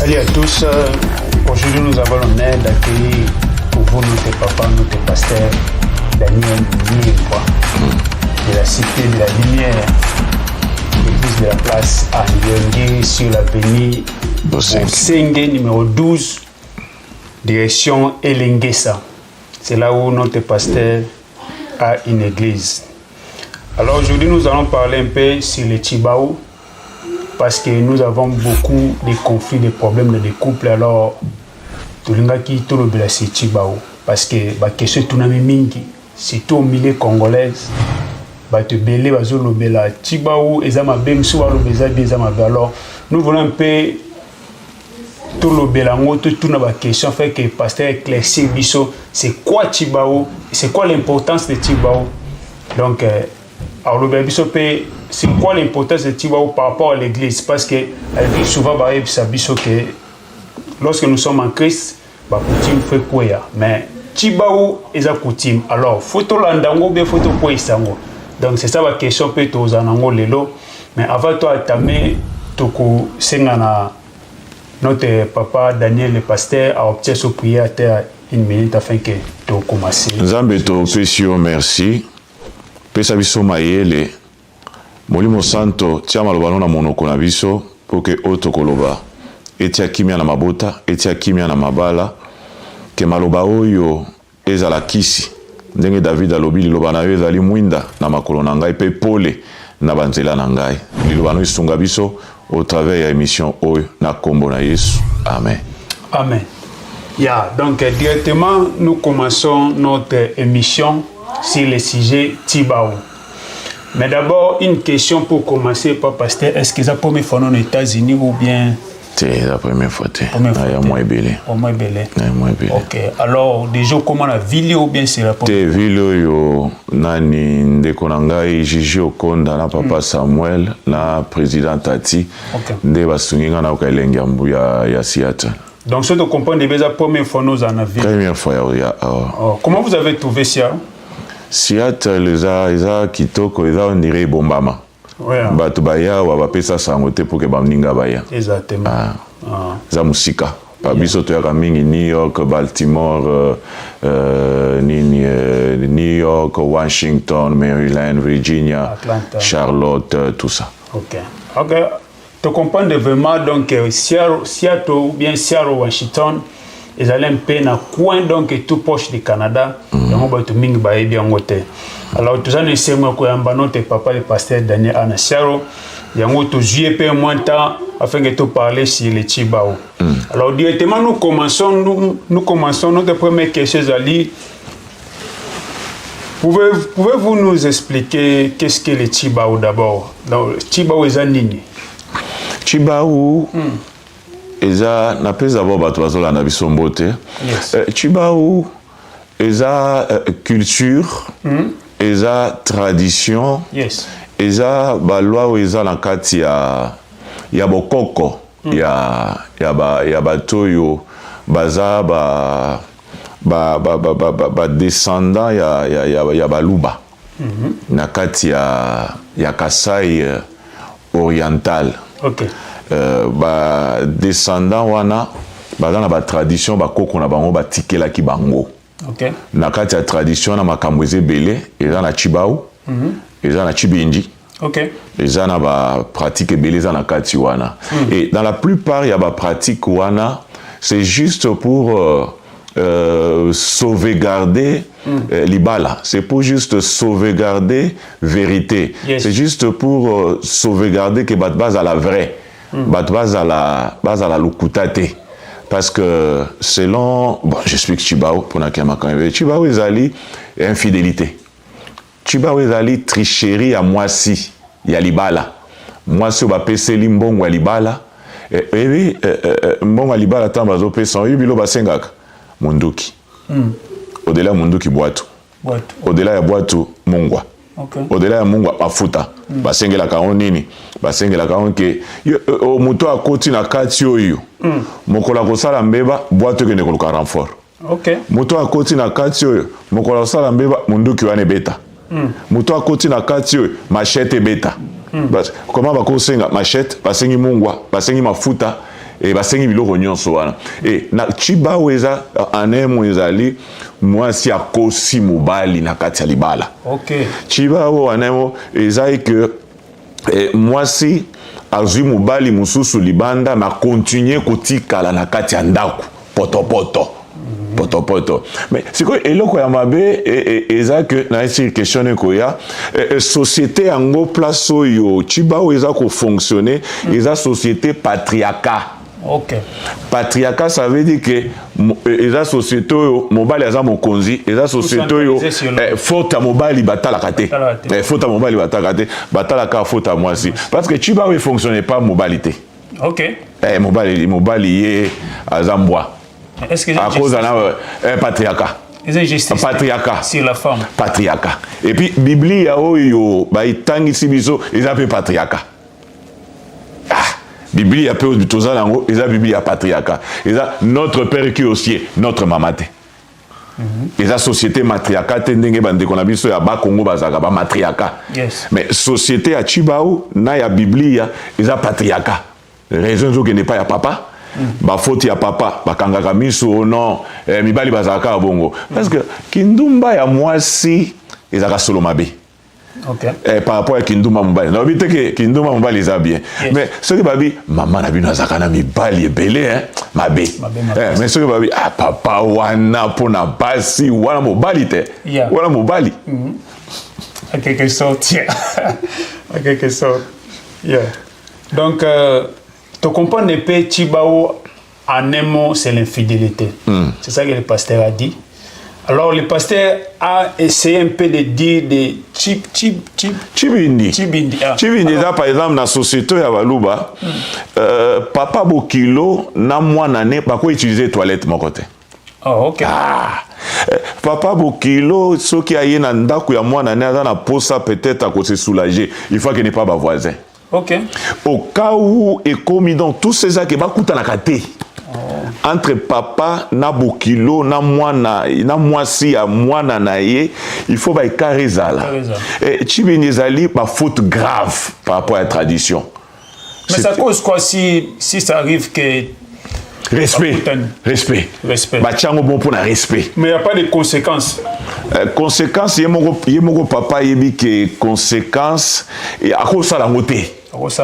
Salut à tous. Aujourd'hui, nous avons l'honneur d'accueillir pour vous notre papa, notre pasteur, Daniel Niemba, de la Cité de la Lumière, l'église de la place à Nyongue sur l'avenue Bosenge, numéro 12, direction Elengesa. C'est là où notre pasteur a une église. Alors aujourd'hui, nous allons parler un peu sur le Tchibao, parce que nous avons beaucoup de conflits, de problèmes de couple. Alors, tout le monde qui tout le monde c'est Tchibao, parce que la question est tout le monde, surtout au milieu congolais, te belé bazo le bela Tchibao et ça m'a bien souvent le beza bien ça m'a bien. Alors, nous voulons un peu tout le bela tout na question fait que pasteur éclaircir biso c'est quoi Tchibao, c'est quoi l'importance de Tchibao. Donc alors le biso c'est quoi l'importance de Tchibao par rapport à l'église, parce que l'église souvent va biso que lorsque nous sommes en Christ ba coutume fait quoi, mais Tchibao est la coutume. Alors photo landango bien photo quoi isango. Donc c'est ça la question peut aux anango lelo, mais avant toi tamer toko sengana notre papa Daniel le pasteur a obtenu ce prière à terre une minute afin que tu commences. Nzambe to pesio merci. Pesa biso mayele. Molimo santo tia malobano na monoko na biso pour que auto koloba. Etia kimia na mabota, etia kimia na mabala. Que maloba oyo ezala kisi. Ndenge David alobi liloba na yo ezali mwinda na makolo na ngai pe pole na banzela na ngai. Liloba no isunga biso au travers ya émission oyo na kombo na Yesu. Amen. Amen. Yeah, donc directement nous commençons notre émission sur le sujet Tchibao. Mais d'abord une question pour commencer, Papa Pasteur, est-ce que c'est la première fois aux États-Unis ou bien? C'est la première fois. Au moins belé. Ok. Alors déjà comment la ville ou bien c'est la première? Te ville yo nani ndeko na ngai Gigi Okonda na papa Samuel na président Tati. Nde basunginga na ka elengi ya Seattle. Donc ce que tu comprends déjà la première fois nous en ville. Première fois ya. Comment vous avez trouvé Seattle? Seattle eza kitoko eza on dirait bombama. Bato baya wa bapesa sango te pour que bamninga baya. Exactement. Za musika. Biso to yaka mingi New York, Baltimore, New York, Washington, Maryland, Virginia, Atlanta, Charlotte, tout ça. Ok. Tu comprends vraiment donc Seattle ou bien Seattle, Washington, ils allaient un peu dans le coin donc tout proche du Canada. Donc on va tout mingi baye bien côté. Alors tout ça nous sommes notre papa le pasteur Daniel Ana Seattle. Yango to jouer peu moins de temps afin que tu parler sur le Tchibao. Alors directement nous commençons notre première question Ali. Pouvez-vous nous expliquer qu'est-ce que le Tchibao d'abord? Donc Tchibao est un nini? Tchibao eza na pesa d'abord bato bazola na biso mbote. Tchibao eza culture, eza tradition. Yes. Eza balwa o eza na kati ya bokoko ya batoyo baza ba descendant ya baluba na kati ya Kasai oriental. Okay. Ba descendant wana baza na ba tradition bakoko na bango batikela ki bango. Okay. Na kati ya tradition na makambo ezebele eza na Tchibao. Eza na Chibinji. Okay. Eza na ba pratique beleza na kati wana. Et dans la plupart il y a ba pratique wana, c'est juste pour sauvegarder libala, c'est pour juste sauvegarder vérité. Yes. C'est juste pour sauvegarder que bat base à la vraie. Bat base à la lukutate. Parce que selon j'explique Tchibao pour na kema quand Tchibao ezali infidélité. Tchibao ezali tricherie à mwasi ya libala. Mwasi ba peseli mbongo ya libala. Mbongo ya libala tamba zo pesa yibilo basengaka munduki. Au-delà munduki boato. Au-delà ya boato mungwa. Okay. Au-delà ya mungwa mafuta. Basengela ka nini? Basengela ka ke moto akoti na kati oyo. Mokola kosala mbeba boato ke ne koluka renfort. Okay. Moto akoti na kati oyo mokola kosala mbeba munduki wane beta. Moto akoti na kati oyo machete beta. Comment bakosenga machete basengi mungwa basengi mafuta et basengi biloko nyonso wana et na chiba weza anemo ezali mwasi akosi mobali na kati ya libala. OK. Chiba o anemo ezali que mwasi azwi mobali mususu libanda ma continuer kotikala na kati ya ndako poto. Mais c'est quoi eloko ya mabe eza que na esi question ko ya société ango place oyo chiba o eza ko fonctionner eza société patriarcat. OK. Patriarcat ça veut dire que eza société oyo mobali aza mokonzi eza société oyo faute à mobali batala kate faute à mobali batala kate batala ka faute à mwasi parce que chiba o fonctionne pas mobalité. OK. Mobali ye azambwa. Est-ce que à cause d'un patriarcat. Patriarcat sur la femme. Patriarcat. Et puis Bible ya oyo ba itangisi biso ezape patriarcat. Bible ya pe bitoza lango eza Bible ya patriarcat. Eza notre père qui au ciel, notre mamate. Eza société matriarcat ndenge bande kona biso ya ba Congo bazaka ba matriarcat. Yes. Mais société ya Chibao na ya Bible ya eza patriarcat. Raison zo que n'est pas ya papa. Ba faute ya papa bakangaka miso non mibali bazaka bongo parce que kindumba ya mwasi ezaka solo mabe. OK. Par rapport à kindumba mobali na bité que kindumba mobali eza bien. Yes. Mais ce que babi maman na bino azaka na mibali ebele mabe. Mais ce que babi papa wana pona basi wana mobali te. Yeah. Wana mobali. À quelque sorte. Yeah. À quelque sorte. Yeah. Donc tu comprends ne pas Chibao en un mot, c'est l'infidélité. C'est ça que le pasteur a dit. Alors le pasteur a essayé un peu de dire de Chibindi. Chibindi. Chibindi, par exemple, dans la société à Waluba, papa Bokilo n'a moins d'année, pas quoi utiliser toilette mon côté. Oh, OK. Papa Bokilo, ce qui a eu un ndaku ya moins d'année, dans la pose ça peut-être à cause de soulager. Il faut qu'il n'ait pas voisin. OK. Au cas où et commis dans tous ces actes, bah coûte à la kate. Entre papa na Bokilo na mwasi à mwana naye, il faut bah carréza là. Et Chibini zali ba faute grave par rapport à la tradition. Mais ça cause quoi si ça arrive que Respect. Bah tiens bon pour la respect. Mais il n'y a pas de conséquences. Conséquences, yemoko papa yebi que conséquences et à cause ça la moté.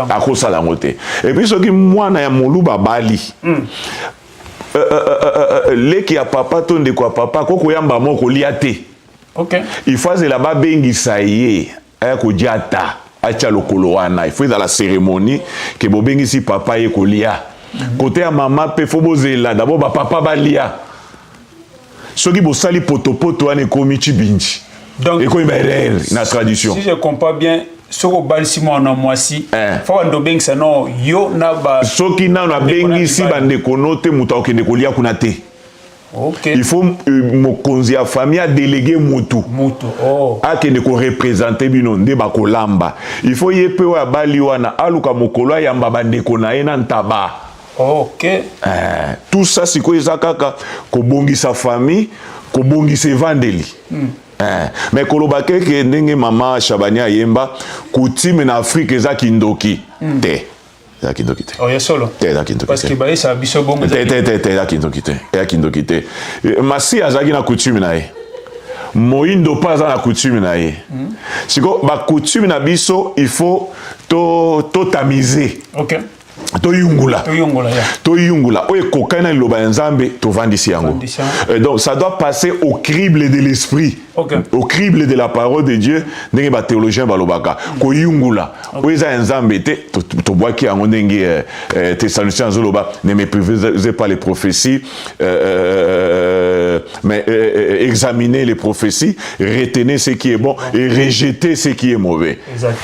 À cause ça la moté. Et puis ce qui moi na ya moluba bali. Leki ya papa tonde kwa papa koko yamba moko liate. OK. Il faut là-bas bengi saye ko diata acha lokolo wana. Il faut dans la cérémonie que bobengi si papa ye ko lia. Côté à maman pe faut bozela d'abord ba papa balia. Soki bo sali poto ane komi chibinji. Donc et na tradition. Si je comprends bien soko bal simo na mwasi faut ndo bengi ça non yo na ba soki na bengi si bande konote muta okende kolia kuna te. OK. Il faut mokonzi ya famille a délégué mutu. Oh. Akende ko représenter bino nde ba kolamba. Il faut yepe wa bali wana aluka mokolo ya mbabande kona ena ntaba. OK. Tout ça c'est quoi ezakaka ko bongisa famille, ko bongisa evandeli. Mais kolobake ke ndenge mama Shabania yemba coutume na Afrique eza kindoki te. Eza kindoki te. Oh ya solo. Te eza kindoki. Parce que ba ça biso bongo. Te eza kindoki te. Eza kindoki te. Masi azaki na coutume na ye. Moindo pas na coutume na ye. Siko ba coutume na biso il faut to tamiser. OK. Toyungula. Ya. Toyungula. Oye kokana loba nzambe to vandisi yango. Donc ça doit passer au crible de l'esprit. Okay. Au crible de la parole de Dieu. Ndenge ba théologien balobaka. Koyungula. Oye za nzambe te to boaki yango ndenge Thessaloniciens zoloba ne méprisez pas les prophéties mais examinez les prophéties, retenez ce qui est bon et rejetez ce qui est mauvais.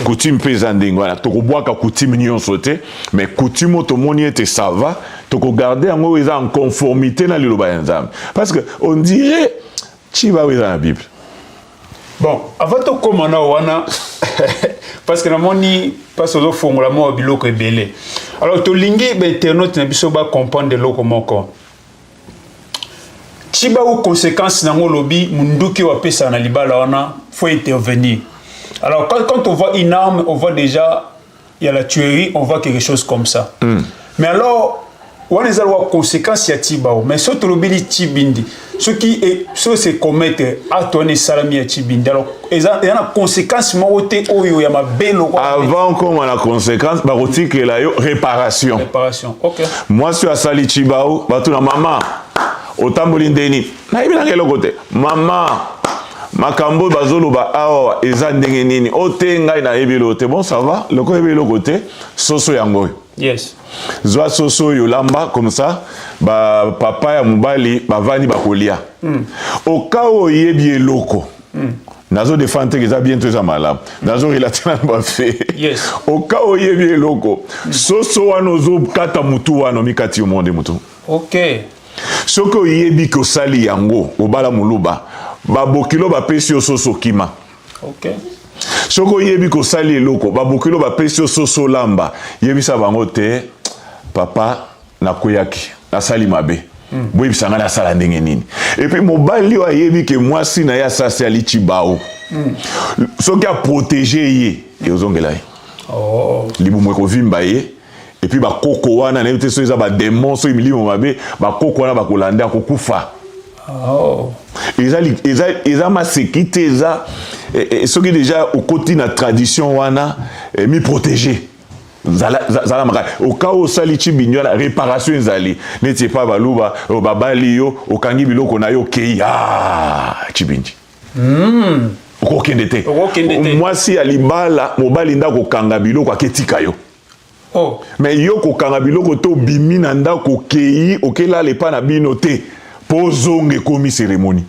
Coutume pesa ndenge wana to boaka coutume nyonso te mais coutume to moni ete ça va to garder yango en conformité na liloba ya nzambe parce que on dirait chiba dans la Bible. Bon, avant de commencer, parce que namoni parce que fongola mo biloko ebele. Alors to lingi be internaute na biso ba comprendre de loko moko. Chiba ou conséquence nango lobi munduki wa pesa na libala wana faut intervenir. Alors quand on voit une arme, on voit déjà il y a la tuerie, on voit quelque chose comme ça. Mais alors on a des conséquences à Tibao, mais ce que le Tibindi, ce qui est, ce c'est commettre à tourner salami à Tibindi. Alors, il y a une conséquence, avant qu'on a la conséquence, bah, que la réparation. Réparation, ok. Moi, je suis à Sali Tibao, bah, tout la maman, au Tambolindeni, maman. Makambo bazolo ba awa eza ndenge nini otenga na ebilote bon ça va le ko ebilote soso yango yes zwa soso yolamba comme ça ba papa ya mobali bavani bakolia au cas où yebi eloko nazo défendre que ça bientôt ça malade nazo relater ba fait yes au cas où yebi eloko soso wanozo kata mutu wano mikati yo monde mutu ok soko yebi ko sali yango obala muluba babokilo bapesi yo soso kima ok soko yebi ko sali eloko babokilo bapesi yo soso lamba yebisa bango te papa nakoyaki nasali mabe boyebisa nga nasala ndenge nini et puis mobali oyo ayebi ke mwasi na ye asasi ali Tibao soki aprotéger ye ezongela ye libumu ekovimba ye et puis bakoko wana nayebi te so eza bademon so milimo mabe bakoko wana bakolanda akokufa eza masekite eza soki déjà au côté na tradition wana mi protéger zala maka au cas où sali Tibinyo la réparation ezali neti pa baluba babali yo okangi biloko na yo kei Tibindi okokende te moi si alibala mobali ndako kanga biloko aketika yo oh mais yo kokanga biloko to bimi na ndako kei okela lepa na bino te pozonge komi cérémonie.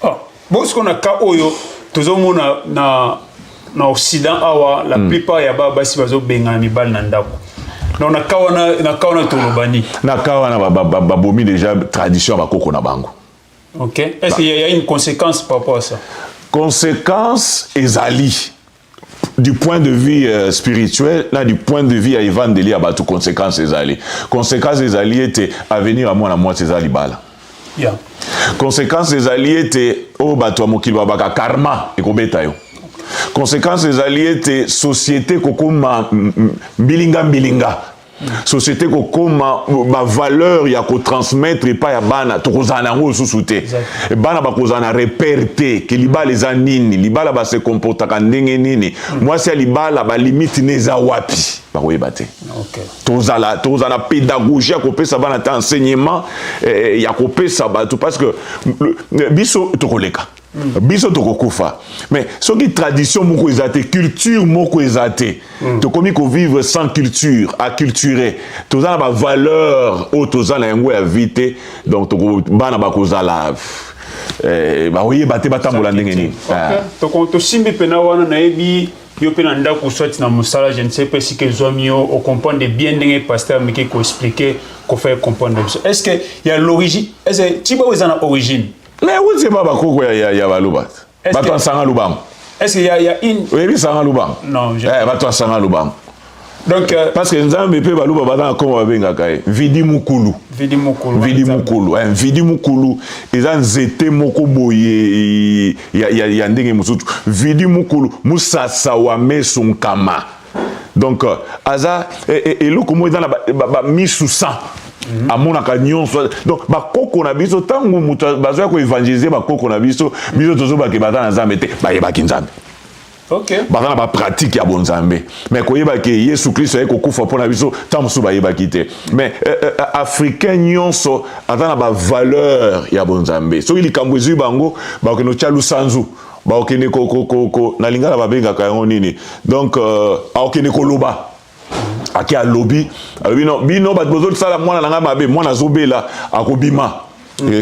Ah, bon ce qu'on a ka oyo tozomona na Occident awa la plupart ya baba si bazo benga mibal na ndako. Na na kawana tolobani. Na kawana babomi déjà tradition bakoko na bango. OK. Est-ce qu'il y a une conséquence par rapport à ça? Conséquence ezali du point de vue spirituel, là du point de vue à évangélie à batu conséquences ezali. Conséquences ezali était à venir à moi na moi ezali bala. Yeah. Conséquences ezali était au bato mokili babaka karma ekobeta yo. Conséquences ezali était société kokoma mbilinga. Société kokoma ma valeur ya ko transmettre pas ya bana tokozana ngo susute. Bana bakozana reperte ke libala eza nini, libala ba se comporta ka ndenge nini. Moi c'est libala ba limite neza wapi. Bakoyeba te. OK. Tozana pédagogie ko pesa bana ta enseignement ya ko pesa bato parce que biso tokoleka. Biso tokokufa mais soki tradition moko ezate culture moko ezate to komi ko vivre sans culture acculturé tozana ba valeur o tozana yango ya vite donc to bana bakozala ba oyeba te batambola ndenge nini to simbi pena wana na ebi yo pena ndako soit na musala je ne sais pas si que zomio au comprendre bien ndenge pasteur Miki ko expliquer ko faire comprendre est-ce que il y a l'origine est-ce que Tibao ezana origine. Mais où c'est pas bakoko ya baluba bato sanga lubang est-ce qu'il y a une oui sanga lubang non bato sanga lubang donc parce que nzambe pe baluba bana comme babenga kai vidi mukulu eza nzete moko boye ya ndenge musutu vidi mukulu musasa wa mesunkama donc aza eloko mo dans la misusa amonaka nyonso donc bakoko na biso tango mutu bazoya ko évangéliser bakoko na biso tozo ba ke batana nzambe te bayebaki nzambe. OK. Batana ba pratique ya bonzambe mais koyeba ke Yesu Kristo ayeko kufa pona biso tango so bayebaki te mais africain nyonso atana ba valeur ya bonzambe so ili kambuzi bango ba ke no chalu sanzu ba okene ko na lingala babenga ka nini donc okene ko loba aki alobi bino bat bozol sala mwana nanga mabe mwana zobela akobima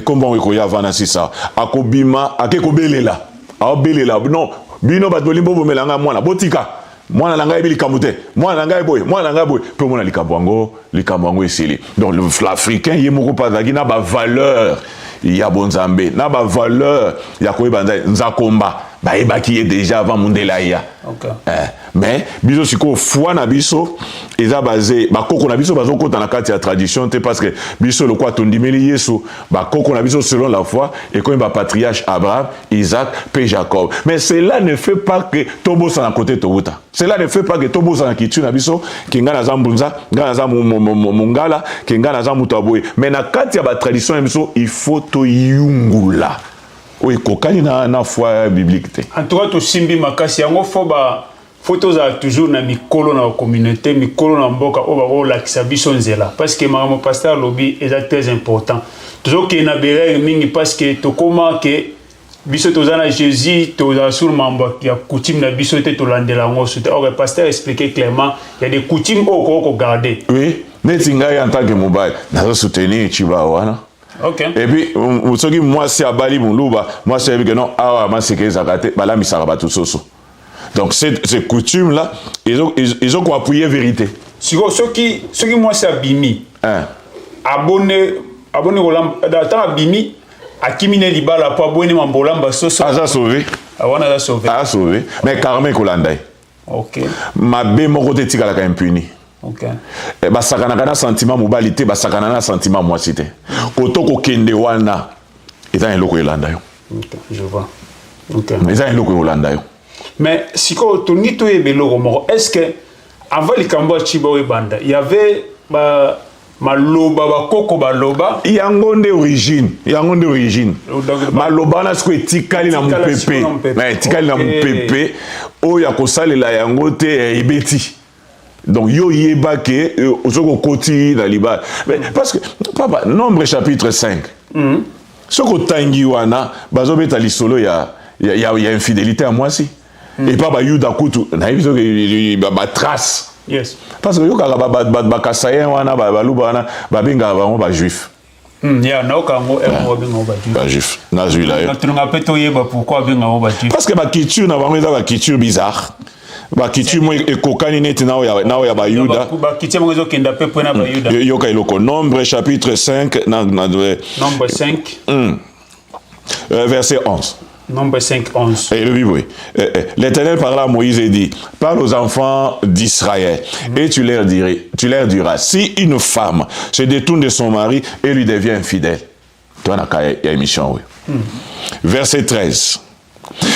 kombo ko ya vana sisa akobima akekobelela aobelela non bino bat bolimbo bomelanga mwana botika mwana nanga ebili kamute mwana nanga boy pe mwana likambo ngo esili donc l'africain yemoko pazaki na ba valeur ya bonzambe na ba valeur ya koyeba nzakomba bayebaki ye déjà avant mundela ya. Okay. Mais biso siko foi na biso eza basé bakoko na biso bazo kota na kati ya tradition te parce que biso le quoi tondimeli Yesu bakoko na biso selon la foi et comme ba patriarche Abraham, Isaac, puis Jacob. Mais cela ne fait pas que tobosa na côté tobuta. Cela ne fait pas que tobosa na kitu na biso kinga na zambunza, ngana za mungala, kinga na za mutaboy. Mais na kati ya ba tradition na biso il faut to yungula. Oui, kokani na foi biblique te. En tout cas, to simbi makasi yango photos a toujours na mikolo na communauté, mikolo na mboka o ba la biso nzela parce que mon pasteur lobby est très important. Toujours que na berere mingi parce que to koma que biso tozana Jésus toza sur mamba ya coutume na biso te to landela ngo soute. Or le pasteur expliquait clairement il y a des coutumes ko garder. Oui, netinga en tant que mobile, na soutenir chiba wana. Okay. Et puis, moi, c'est à Bali, moi, c'est que non, moi, c'est que ça gâté, bah là, mais ça va tout ça. Donc, ces coutumes-là, ils ont appuyé vérité. Si ceux qui moi, c'est Abimi, abonné, dans Abimi, à Kimine Libala, pour abonner mon bolamba, ça sauvé. Ah, sauvé. Ah, sauvé. Mais Carmen Kolandai. Ok. Ma bé, mon côté, tika la impuni. Ok. Basakana sentiment mobilité, basakana sentiment moi cité. Kotoko kende wana, et un loko yolanda yo. Ok, je vois. Ok. Mais un loko yolanda yo. Mais si ko toni to ebelo moko, est-ce que avant le Cambodge Chibawe banda, il y avait maloba bakoko baloba yango origine maloba na sko etikali na mupepe na etikali na mupepe oya kosalela yango te ebeti. Donc yo yeba ke ozoko koti na liba. Parce que papa Nombre chapitre 5. Soko tangi wana bazobeta lisolo ya infidélité à moi si. Et papa Yuda kutu na biso ba trace. Yes. Parce que yo kaka ba kasayen wana ba luba wana ba benga ba ba juif. Ya na okango benga ba juif. Ba juif. Na zuila yo. Tu n'as pas to yeba pourquoi benga ba juif. Parce que ba culture na bango eza ba culture bizarre. Ba kitu mo ekokani neti na ya ba Yuda ba kitu mo ezo kenda pe pona ba Yuda yo ka iloko Nombre chapitre 5 Nombre 5 verset 11. Nombre 5 11. Et le Bible, l'Éternel parla à Moïse et dit: parle aux enfants d'Israël et tu leur diras, si une femme se détourne de son mari et lui devient infidèle. Toi na ka ya émission oui. Verset 13.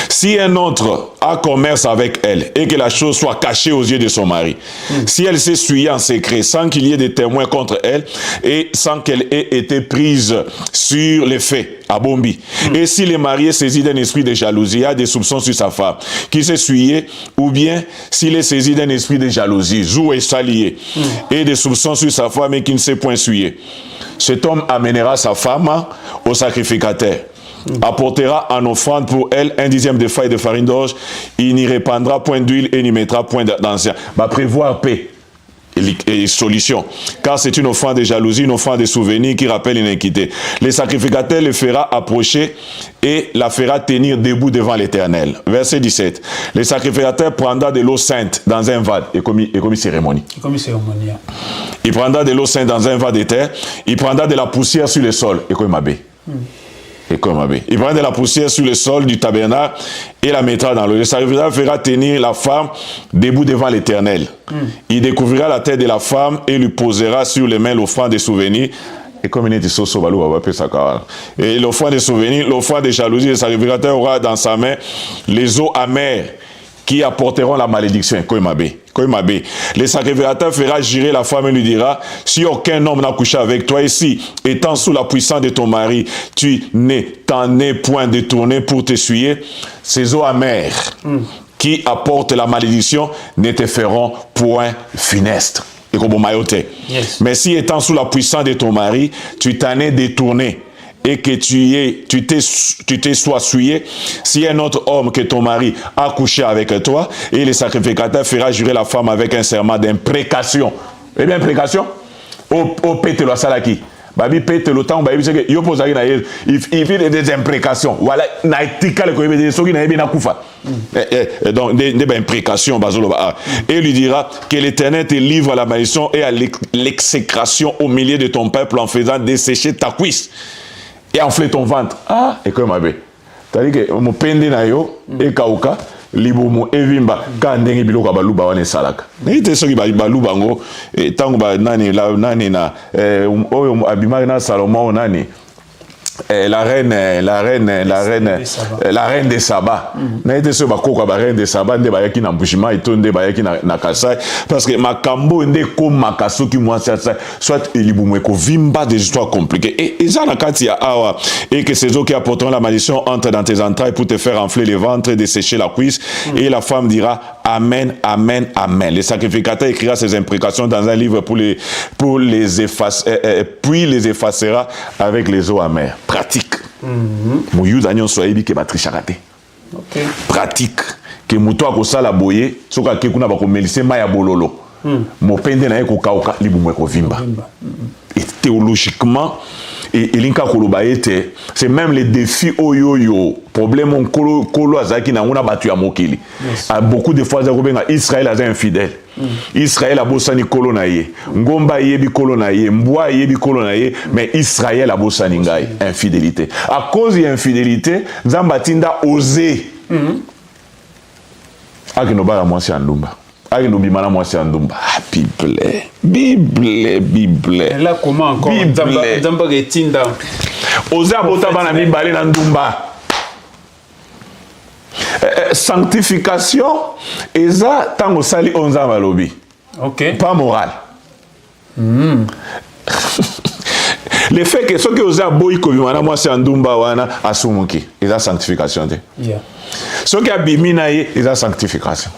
Si un autre a commerce avec elle et que la chose soit cachée aux yeux de son mari, si elle s'est souillée en secret sans qu'il y ait des témoins contre elle et sans qu'elle ait été prise sur les faits à Bombi, et si le mari est saisi d'un esprit de jalousie, a des soupçons sur sa femme qui s'est souillée, ou bien s'il est saisi d'un esprit de jalousie, zou est salié, et des soupçons sur sa femme et qui ne s'est point souillé, cet homme amènera sa femme au sacrificateur. Apportera en offrande pour elle 1/10 de feuilles de farine d'orge, il n'y répandra point d'huile et n'y mettra point d'encens. Va prévoir paix et solution, car c'est une offrande de jalousie, une offrande de souvenir qui rappelle l'iniquité. Le sacrificateur le fera approcher et la fera tenir debout devant l'Éternel. Verset 17. Le sacrificateur prendra de l'eau sainte dans un vade, et comme cérémonie. Il prendra de l'eau sainte dans un vade de terre, il prendra de la poussière sur le sol, et comme abbé. Il prendra de la poussière sur le sol du tabernacle et la mettra dans l'eau. Le sacrificateur fera tenir la femme debout devant l'Éternel. Il découvrira la tête de la femme et lui posera sur les mains l'offrande des souvenirs. Et comme il est et l'offrande des souvenirs, l'offrande des jalousies, le sacrificateur aura dans sa main les eaux amères qui apporteront la malédiction. Le sacrificateur fera jurer la femme et lui dira: si aucun homme n'a couché avec toi ici, étant sous la puissance de ton mari, tu t'en es point détourné pour t'essuyer, ces eaux amères qui apportent la malédiction ne te feront point funeste. Yes. Mais si étant sous la puissance de ton mari, tu t'en es détourné et que tu t'es soit souillé, si un autre homme que ton mari a couché avec toi, et le sacrificateur fera jurer la femme avec un serment d'imprécation. Eh bien, imprécation? Au pète le salaki. Babi pète le temps, babi c'est que yo pose il fait des imprécations. Voilà, na etika le koyebe de soki na yebe na kufa. Donc des imprécations bazolo ba. Et lui dira que l'Éternel te livre à la malédiction et à l'exécration au milieu de ton peuple en faisant dessécher ta cuisse et enfler ton ventre. Ah, et comme abbé. c'est-à-dire que mopende na yo ekauka libumu evimba ka ndenge biloko baluba wana esalaka nayite soki baluba ngo ntango nani na oyo abimaki na Salomon nani la reine de Saba. Naïte ce bako ba reine de Saba nde bayaki na mbushima itonde bayaki na Kasai parce que makambo nde ko makaso ki moi soit elibumu ko vimba des histoires compliquées et ça na kati ya awa et que ces eaux qui apporteront la malédiction entrent dans tes entrailles pour te faire enfler le ventre et dessécher la cuisse et la femme dira amen amen amen. Le sacrificateur écrira ses imprécations dans un livre pour les effacer puis les effacera avec les eaux amères. Pratique. Mouyouda nyon soyebi ke batrichakate. OK. Pratique. Que muto akosala boye soka ke kuna bakomelise maya bololo. Mopende na yeko kauka libumu ko vimba. Et théologiquement et linka koloba ete c'est même les défis oyoyo problème on kolo azaki na ngona batu ya mokili. Beaucoup de fois zakobenga Israël azan infidèle. Israël a bossani kolo na ye. Ngomba yebi kolo na ye, mbwa yebi kolo na ye, mais Israël a bossani ngai infidélité. À cause de infidélité, Nzamba tinda osé. Akino bala mwasi andumba. Akino bimana mwasi andumba. Bible. Et là comment encore Nzamba tinda osé abota bana mibale na ndumba. Sanctification et ça tango sali onza malobi. OK. Pas moral. Le fait que ce que oza boy ko bimana moi c'est andumba wana asumuki et ça sanctification. Yeah. Ce qui a bimina et ça sanctification.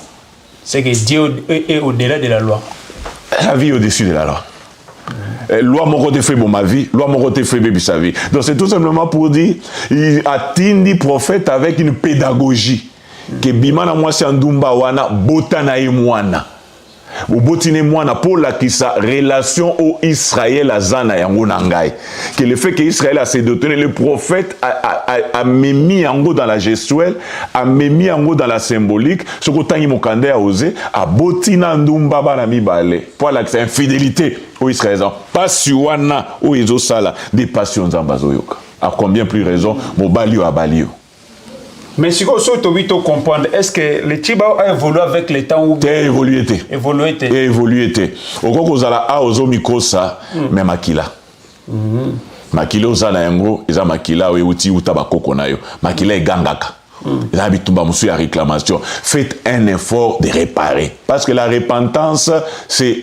C'est que Dieu est au-delà de la loi. La vie au-dessus de la loi. Loi mon côté fait bon ma vie, loi mon côté fait baby sa vie. Donc c'est tout simplement pour dire il atteint des prophètes avec une pédagogie que bimana moi c'est andumba wana botana e mwana. Ou botine mwana pour la qui sa relation au Israël azana yango nangai. Que le fait que Israël a se doté le prophète a mis yango dans la gestuelle, a mis yango dans la symbolique, ce que tangi mokande a osé a botina ndumba bana mibale. Pour la infidélité au Israël. Pas suwana au izo sala des passions zambazoyoka. A combien plus raison mobalio abalio. Mais si on saute vite comprendre, est-ce que le Tiba a évolué avec le temps ou évolué? Évolué. Au coup kozala a ozo mikosa mais makila. Makila ozala yango eza makila outi utabakoko na yo. Makila egangaka. Eza bitumba musu ya réclamation. Faites un effort de réparer parce que la repentance c'est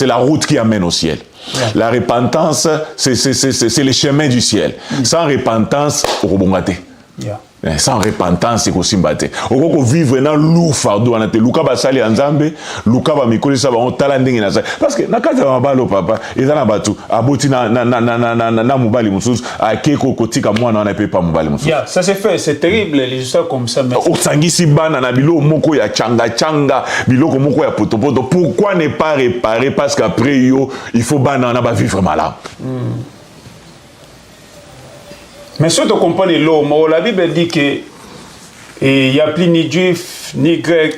la route qui amène au ciel. Yeah. La repentance c'est le chemin du ciel. Sans repentance okobongate. Yeah. Sans repentance c'est aussi mbaté. Okoko vivre na lourd fardeau anate luka basali nzambe luka ba mikoli sa ba on tala ndenge na parce que na kata mabalo papa ezana batu aboti na mobali mususu akeko kotika mwana na pepa mobali mususu. Yeah, ça c'est fait, c'est terrible les histoires comme ça mais osangisi bana na bilo moko ya changa biloko moko ya potopoto. Pourquoi ne pas réparer parce qu'après yo il faut bana na ba vivre malade. Mais si tu comprends la Bible dit que il n'y a plus ni juif, ni grec,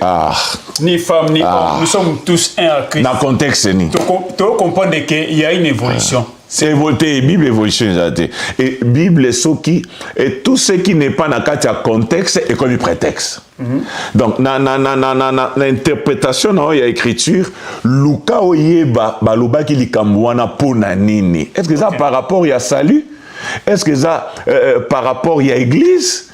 ni femme, ni homme. Nous sommes tous un à Christ. Dans le contexte, tu comprends qu'il y a une évolution. C'est évolué, Bible évolution. Et Bible, et tout ce qui n'est pas dans le contexte est comme un prétexte. Donc, dans l'interprétation, dans l'écriture, Luka oyeba baloba ki likamwana po na nini. Est-ce que ça par rapport à salut? Est-ce que ça par rapport à l'église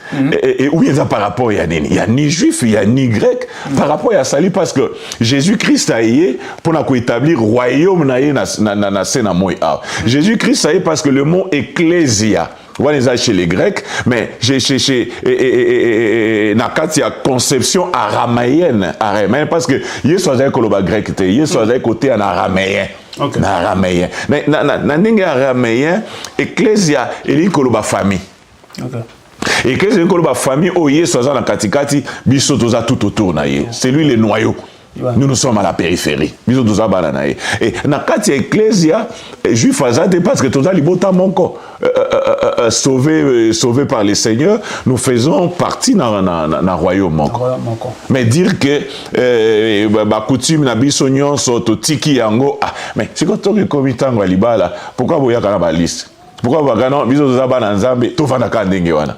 ou bien ça par rapport à nini? Il n'y a ni juif, il n'y a ni grec par rapport à salut parce que Jésus-Christ a été pour établir royaume na Jésus-Christ a été parce que le mot ecclésia on va chez les Grecs, mais chez Nakatia conception araméenne parce que Yesu a koloba grec, Yesu a côté en araméen. Okay. Na araméen. Mais na ndenge araméen, ecclésia eli koloba famille. Okay. Ecclésia eli koloba famille o Yesu a na katikati biso toza tout autour na ye. C'est lui le noyau. Nous sommes à la périphérie. Et na kati ecclésia juif azate parce que toza libota monko sauvé par le Seigneur, nous faisons partie dans royaume monko. Mais dire que ba coutume na biso nyonso to tiki yango mais c'est quand on est komitango libala pourquoi boya kana ba liste? Pourquoi bagano biso toza ba na nzambe to fanda ka ndenge wana?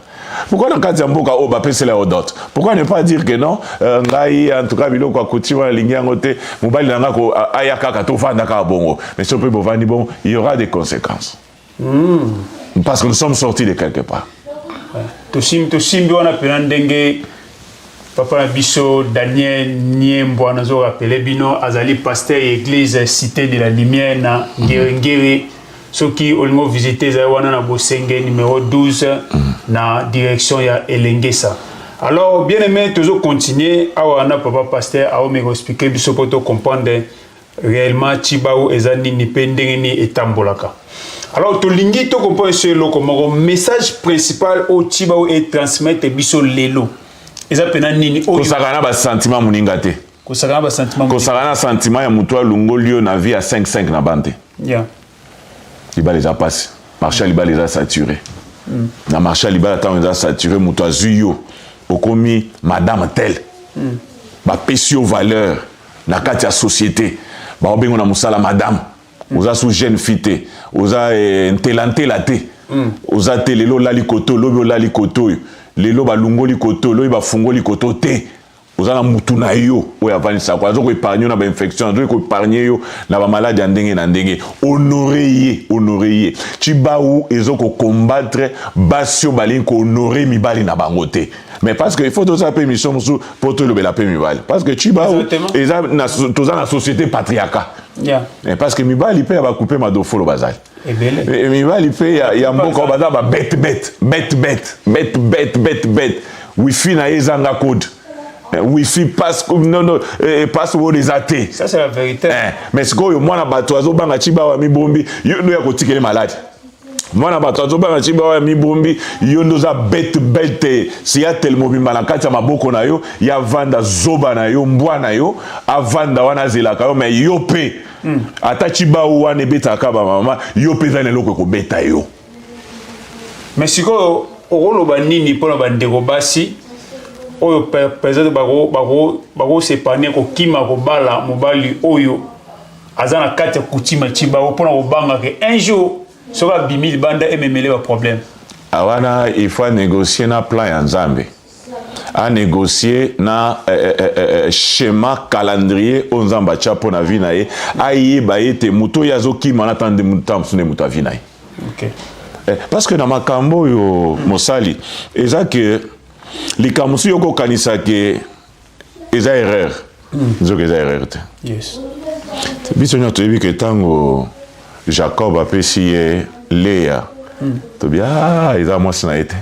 Pourquoi dans kati mboka o ba pese la dot? Pourquoi ne pas dire que non ngai en tout cas biloko akutima lingi ngote mobali nanga ko ayaka ka to vanda ka bongo. Mais si on peut bovandi bon, il y aura des conséquences. Parce que nous sommes sortis de quelque part. To simbi wana penandenge papa na biso Daniel Niembo anazo rappeler bino azali pasteur église Cité de la Lumière na Ngere. Ceux qui ont visité Zawana na Bosenge numéro 12 na direction ya Elengesa. Alors bien aimé toujours continuer awana papa pasteur a me expliquer biso pour to comprendre réellement Tibao ezani ni pendengeni etambolaka. Alors to lingi to comprendre ce lokomo message principal au Tibao et transmettre biso lelo. Eza pena nini ko sakana ba sentiment muninga te. Ko sakana ba sentiment. Ko sakana sentiment ya muto lungolio na vie à 5 na bande. Yeah. Liba les a passé. Marché Liba les a saturé. Na marché Liba attend les a saturé muto azuyo. Okomi madame tel. Ba pesio valeur na kati ya société. Ba obengo na musala madame. Oza sous jeune fite. Oza ntelanté la te. Oza te lelo lali koto, lobi lali koto. Lelo ba lungoli koto, lobi ba fungoli koto te. Ozana mutu na yo oya vanisa kwa zo ko épargner na ba infection zo ko épargner yo na ba maladie ndenge na ndenge honorer Tibao ezo ko combattre basio balin ko honorer mibali na bango te mais parce que il faut tout ça permission pour te lever la paix mibali parce que Tibao eza na toza na société patriarcat parce que mibali pe ba couper ma dofolo bazali et mibali pe ya mboko baza ba bête wifi na ezanga code Wi-Fi passe au des athées. Ça c'est la vérité. Mais ce que moi na batoazo banga Tibao mi bombi yo no ya ko tikele malade. Moi na batoazo banga Tibao mi bombi yo ndoza bête si ya tellement bimba na kati ya maboko na yo ya vanda zoba na yo mbwa na yo avanda wana zelaka yo mais yo pe ata Tibao wana beta ka ba mama yo pe za na loko ko beta yo. Mais siko oloba nini pona bandeko basi oyo peut-être bako s'épargner ko kima ko bala mobali oyo azana kati kutima Tibao pona ko banga que un jour sera bimili banda ememele ba problème. Awana il faut négocier na plan ya Nzambe. A négocier na schéma calendrier on Nzamba chapo na vie na ye aye ba ete muto yazo kima na tande mutam sune muta vie na ye. OK. Parce que na makambo yo mosali eza que likamusu yoko kanisa ke eza erreur nzoka eza erreur te yes biso nyoto yebi ke tango Jacob apesi ye Léa tobi eza mwasi na ye te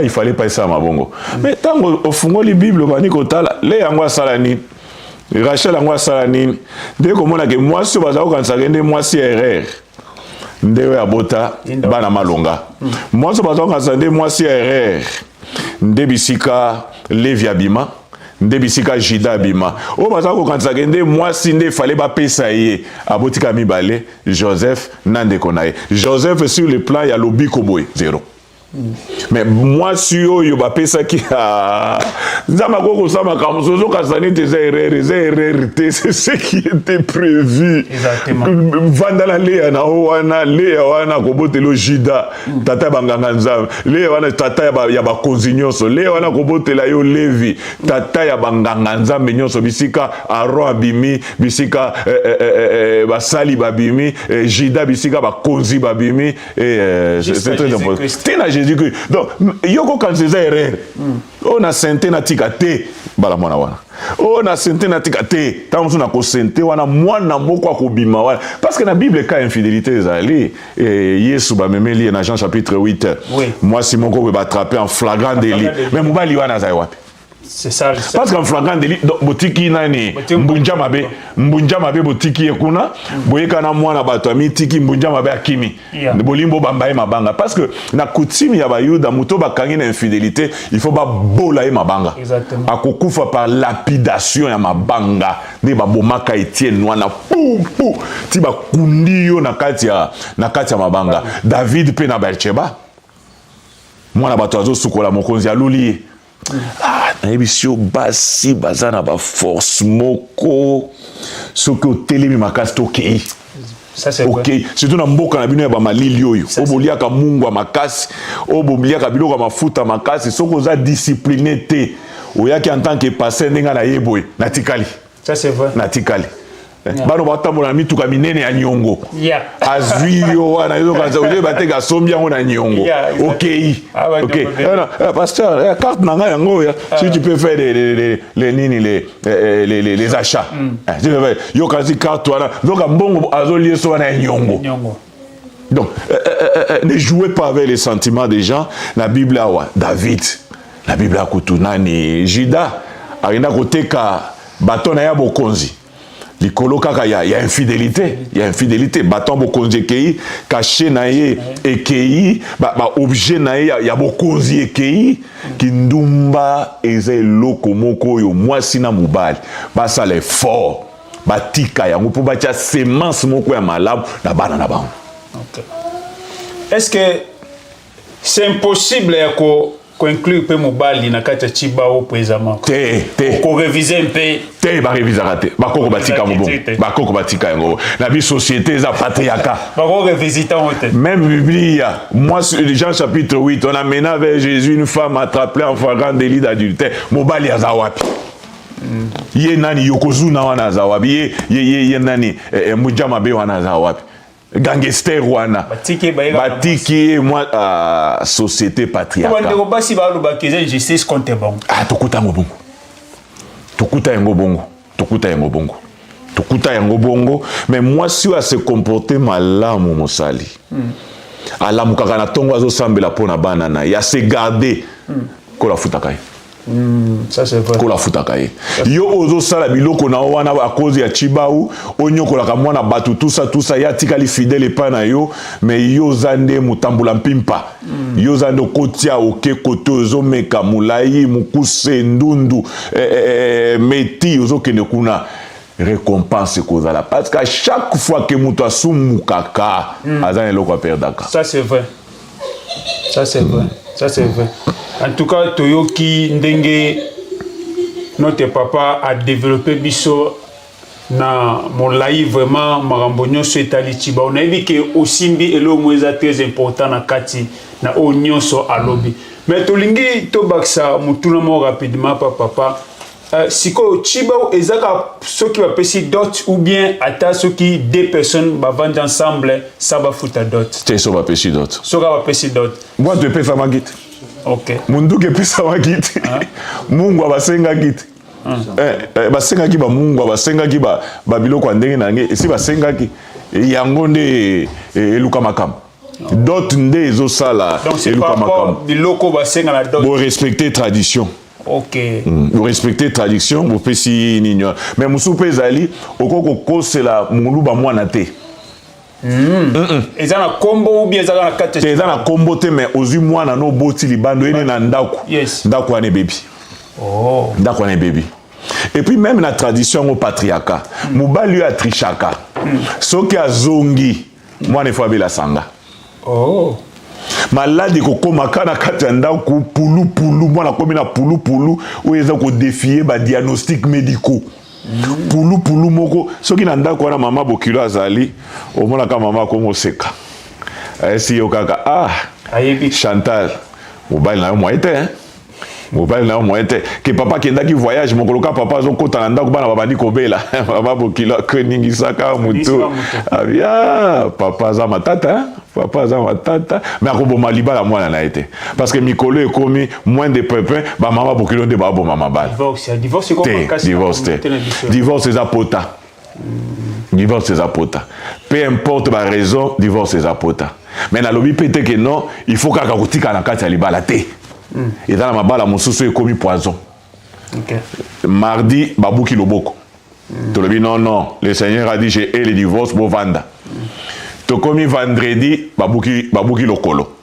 il fallait pas esa mabongo mais tango ofungoli Bible bani kotala Léa yango asala nini Rachel yango asala nini nde komona ke mwasi oyo bazala kokanisa ke nde mwasi ya erreur nde abota bana malonga mwasi oyo bazala kokanisa nde mwasi ya erreur nde bisika Levi abima nde bisika Juda abima o baza ko kanisa nde mwasi nde fallait ba pesa ye abotika mibale Joseph nandeko na ye Joseph sur le plan ya lobiko boy zéro mais mwasi oyo ba pesa ki nzama koko sama kamusozo kasani te erreur c'est ce qui était prévu exactement vandala Léa na Léa wana kobotelo Juda tata banganga nzambe Léa wana tata ya ba konzinyoso Léa wana kobotela yo Levi tata ya banganga nzambe nyonso bisika Aaron abimi bisika basali babimi Juda bisika ba konzi babimi et c'est très important tena Jésus-Christ donc yoko quand c'est erreur on a senté na tikate bala mwana wana on a senté na tikate tanzo na ko senté wana mwana moko akobima wana parce que na Bible ka infidélité ezali Yesu ba memeli na Jean chapitre 8 moi si mon ko ba attraper en flagrant délit mais mobali wana za wapi c'est ça parce qu'en flagrant délit botiki nani mbunja mabe botiki ekuna boyeka na mwana bato amitiki mbunja mabe akimi bolimbo bambaye mabanga parce que na coutume ya bayuda muto bakangi na infidélité il faut ba bola ye mabanga akokufa par lapidation ya mabanga ne babomaka Etienne wana pou ti bakundi yo na kati ya mabanga David pe na Bathsheba mwana bato azo sukola mokonzi aluli nayebi basi bazana ba force moko soki otelemi makasi tokei Ça c'est OK, surtout na mboka na bino ya ba malili oyo. Oboliaka mungu makasi, oboliaka biloko mafuta makasi, soko za discipliné te. Oyaki en tant que pasteur ndenga na yeboy, natikali. Ça c'est vrai. Natikali. Bano batambola mituka minene ya nyongo. Azwi yo wana yo kanza oye bateka sombi yango na nyongo. OK. OK. Pasteur, carte nanga yango ya. Si tu peux faire les achats. Yo kanzi carte wana. Donc mbongo azoli so wana nyongo. Donc ne jouez pas avec les sentiments des gens. La Bible a David. La Bible a kutunani Judas. Arina koteka batona ya bokonzi. Likolo kaka ya infidélité, il y a infidélité, bâton bokonzi ekei, caché na ye ekei, ba objet na ye ya bokonzi ekei, kindumba eze loko moko yo mwasi na mobali, basa le fort, batika yango po batia semence moko ya malamu na bana na bango. OK. Est-ce que c'est impossible qu'on inclue peu mobali na kati chiba au présent? Ko réviser un peu. Ba réviser raté. Ba koko batika mo bon. Ba koko batika yango. La vie société za patriarcat. Ba ko réviser tant hote. Même Bible, moi Jean chapitre 8, on amena vers Jésus une femme attrapée en flagrant délit d'adultère. Mobali azawapi. Ye nani yokozuna wana azawapi. Ye nani mujama be wana azawapi. Gangster wana batiki moi société patriarcat ko basi ba lo ba keze justice contre bon tokuta yango bongo tokuta yango bongo mais moi si on se comporter malamu mosali alamu kaka na tongo azo sambela pona banana ya se garder ko la futaka ça c'est vrai. Ko la futaka ye. Yo ozo sala biloko na wana a cause ya Chibau, onyokola ka mwana batu tout ça ya tikali fidèle pa na yo, mais yo zande mutambula mpimpa. Yo zande kotia oke koto ozo meka mulai mukuse ndundu meti ozo kene kuna récompense kozala parce qu'à chaque fois que muto asumu kaka azane loko perdaka. Ça c'est vrai. Ça c'est vrai. Ça c'est vrai. En tout cas, Toyoki Ndenge, notre papa a développé biso na mon live vraiment marambonyo setali chiba. On a vu que Osimbi et l'Omoisa très important na kati na onyoso alobi. Mais tolingi to baksa mutuna mo rapidement papa. Siko chiba ezaka ceux qui va pesi dot ou bien ata ceux qui deux personnes va vendre ensemble ça va foutre dot. C'est ça va pesi dot. Ça va pesi dot. Moi tu peux faire ma guide. OK. Mundu ke pesa wa kiti. Mungu abasenga kiti. Basenga ki ba mungu abasenga ki ba biloko ndenge na nge esi basenga ki yango nde eluka makam. D'autres nde ezo sala eluka makam. Biloko basenga na d'autres. Bo respecter tradition. OK. Vous respectez tradition, vous pesi nigno. Mais musu pezali okoko kosela muluba mwana te. Ezana combo ou bien ezana kate. Ezana combo te mais ozu mwana no boti libando ene na ndako. Yes. Ndako ane baby. Oh. Ndako ane baby. Et puis même la tradition au patriarcat, mobali a trichaka. Soki azongi, mwana fo abela sanga. Oh. Maladi kokoma kana kati ndako pulu mwana komi na pulu ou eza ko défier ba diagnostic médicaux. Pulu moko soki na ndako wana mama bokilo azali omona ka mama ko ngoseka esi yo kaka ayebi Chantal mobile na yo moite mobile na yo moite ke papa kendaki voyage mokolo ka papa zo kota na ndako bana babandi kobela mama bokilo keningi saka mutu abia papa za matata papa za matata mais akoboma libala mwana na été parce que mikolo ekomi moins de pépin ba mama bokilo nde ba boma mabala divorce ko makasi divorce eza pota divorce eza pota peu importe ba raison divorce eza pota mais na lobi pété que non il faut kaka kotika na kati ya libala te eza na mabala mosusu ekomi poison. OK. Mardi babuki loboko tolobi non le Seigneur a dit j'ai le divorce bo vanda. Tokomi vendredi babuki lokolo.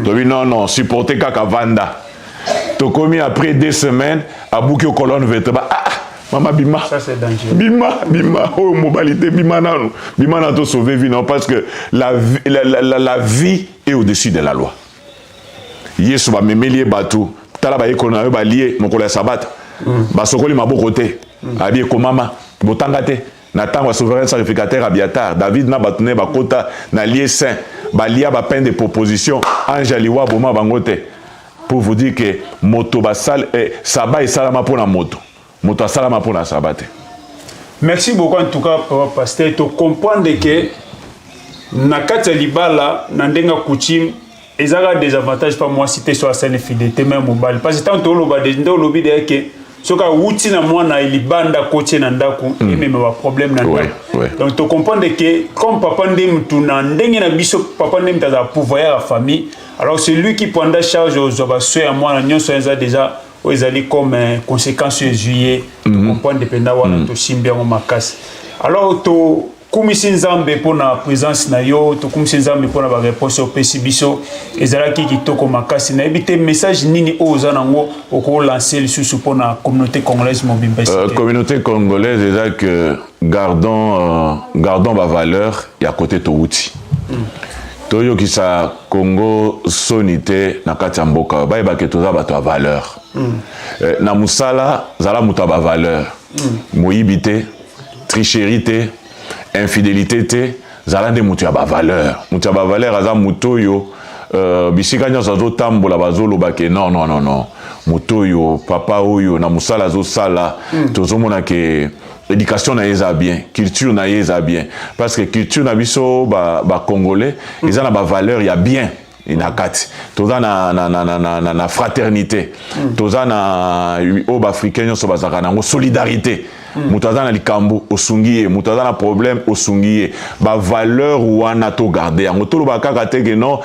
Tobi non supporter kaka vanda. Tokomi après 2 semaines abuki au colonne vertébrale. Mama bima. Ça c'est dangereux. Bima oh mobilité bima na to sauver vie non parce que la vie est au-dessus de la loi. Yesu ba memelie batu tala ba ekona ba lié mokolo ya sabat. Ba sokoli maboko te. Abi ko mama botanga te. Nathan souverain sacrificateur Abiatar, David na batune bakota na lié saint, balia ba peine de proposition, ange aliwa boma bangote. Pour vous dire que moto basal sabat et salama pour la moto. Moto salama pour la sabate. Merci beaucoup en tout cas pasteur to comprendre que na kati libala na ndenga coutume ezaka des avantages pas moi citer sur la scène fidélité même mobile parce que tant to loba de ndo lobi de que soka wuti na mwana ilibanda kotie na ndako et même ba problème na ndako. Donc to comprendre que comme papa ndem tu na ndenge na biso papa ndem ta pouvoir la famille alors c'est lui qui prend charge aux obasoy à moi nyonso eza déjà ils allaient comme conséquence sur juillet comprendre dépendant wana to simbia ngo makasi alors to kumisi nzambe pona présence na yo to kumisi nzambe pona ba réponse au pesi biso ezalaki kitoko makasi na ebité message nini oza nango oko lancer le sous pona communauté congolaise mobimba communauté congolaise déjà que gardons ba valeur ya côté to outi toyo kisa Congo sonité na kati ya mboka ba ke toza bato ya valeur na musala zala muta ba valeur moyibité tricherité infidélité te zalande mutu ya ba valeur aza mutoyo bisika nyonso azotambola bazoloba ke non mutoyo papa oyo na musala azosala tozomona ke éducation na eza bien culture na eza bien parce que culture na biso ba congolais eza na ba valeur ya bien inakati toza na fraternité toza na oba africain nyonso bazaka nango solidarité mutu aza na likambo osungiye mutu aza na problème osungiye ba valeur wana to garder yango toloba kaka te ke non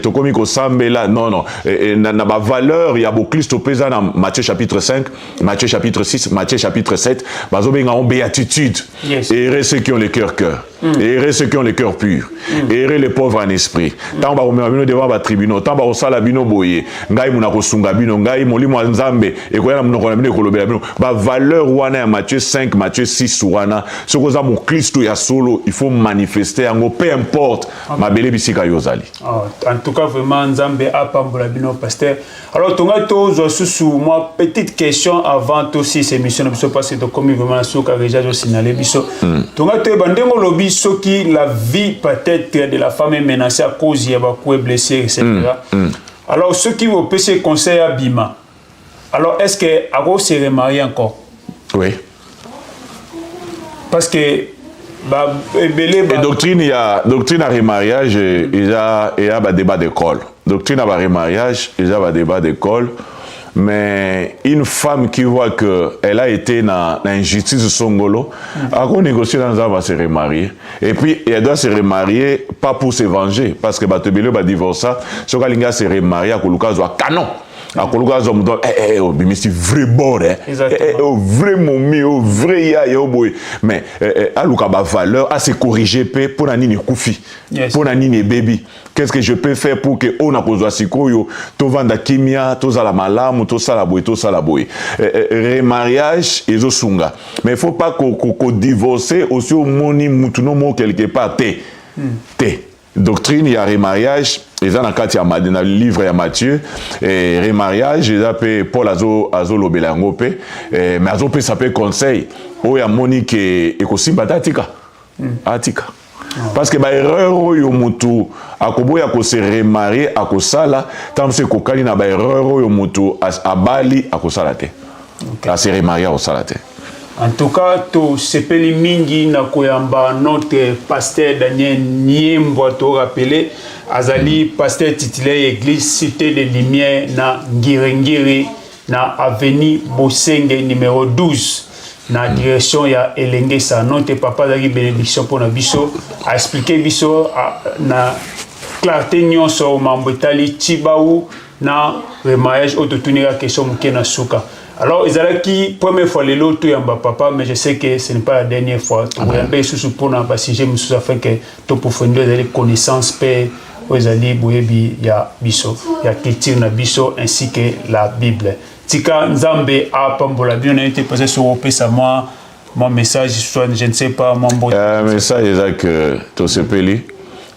tokomi kosambela non na ba valeur ya bokristo peza na Matthieu chapitre 5 Matthieu chapitre 6 Matthieu chapitre 7 bazobenga en béatitude heureux ceux qui ont le cœur heureux ceux qui ont le cœur pur heureux les pauvres en esprit tant ba omema bino devant ba tribunaux tant ba osala bino boye ngai muna kosunga bino ngai molimo nzambe ekoya na munoko na bino ekolobela bino ba valeur wana ya Matthieu 5 Matthieu 6 wana ce que mon Christ ya solo il faut manifester en peu importe ma belle bisika yozali en tout cas vraiment nzambe apambola bino pasteur alors tonga to sous moi petite question avant aussi ces missions biso parce que comme vraiment soka déjà je signaler biso tonga to bandengo lobi soki la vie peut-être de la femme est menacée à cause ya ba ko blessé etc. Alors ceux qui vont pécher conseil à Bima alors est-ce que Aro se remarier encore? Oui. Parce que et doctrine il y a doctrine à remariage il y a ba débat d'école doctrine à remariage il y a ba débat d'école mais une femme qui voit que elle a été na injustice songolo a qu'on négocier dans va se remarier et puis elle doit se remarier pas pour se venger parce que batebele ba divorcer so kalinga se remarier a koluka zo canon a koluka zo mdo bimisi vrai bon au vrai momi au vrai ya boy mais a luka ba valeur a se corriger pe pour na nini kufi pour na nini baby qu'est-ce que je peux faire pour que on a kozwa sikoyo to vanda kimia to zala malamu to sala boy remariage ezo sunga mais il faut pas ko divorcer aussi au moni mutuno mo quelque part te doctrine ya remariage eza na kati ya madina livre ya Matthieu et remariage eza pe Paul azo lobela yango pe mais azo pe ça peut conseil o ya moni ke ekosimba tatika atika parce que ba erreur oyo mutu akoboya ko se remarier akosala tant se kokali na ba erreur oyo mutu abali akosala te a se remarier akosala te. En tout cas, to sepeli mingi na koyamba notre pasteur Daniel Niembo to rappelé azali pasteur titulaire église Cité de Lumière na Ngirengiri na avenue Bosenge numéro 12 na direction ya Elengesa notre papa zaki bénédiction pour na biso a expliquer biso na clarté nyonso mambo etali Tibau na remariage autotunira question mukena suka. Alors, ils allaient qui première fois les lots tout yamba papa, mais je sais que ce n'est pas la dernière fois. Tu vas un sous pour n'a pas si j'ai me sous afin que tu profondeur des connaissances paix aux alliés boyebi ya biso, ya culture na biso ainsi que la Bible. Tika Nzambe a pambola bien été passé sur OP ça moi mon message soit je ne sais pas mon bon message est que to sepeli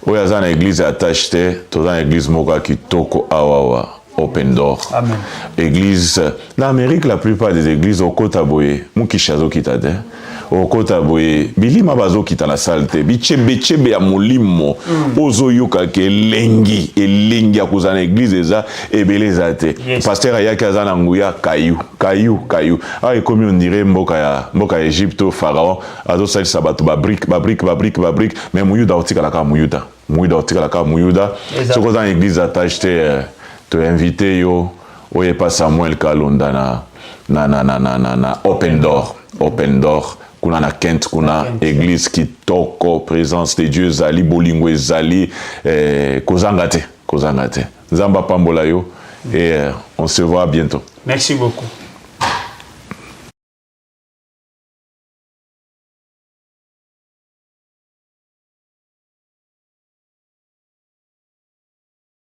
o ya za na église attaché to za na église moka kitoko awawa Open Door. Amen. Église, l'Amérique, la plupart des églises au Kotaboye, Mukishazo Kitade, okota boye bilima bazokita na salte bichebe ya molimo ozoyoka ke elengi akoza na église eza ebele eza te pasteur ayaki aza na nguya kayu awa ekomi ondire mboka ya Egypte o pharaon azosalisa bato babrique mais muyuda otikalaka muyuda soki oza na église atage te toinvite yo oyepa Samuel Kalonda na open door kuna na Kent kuna église kitoko présence de Dieu zali bolingo ezali kozanga te nzamba pambola yo et on se voit bientôt. Merci beaucoup.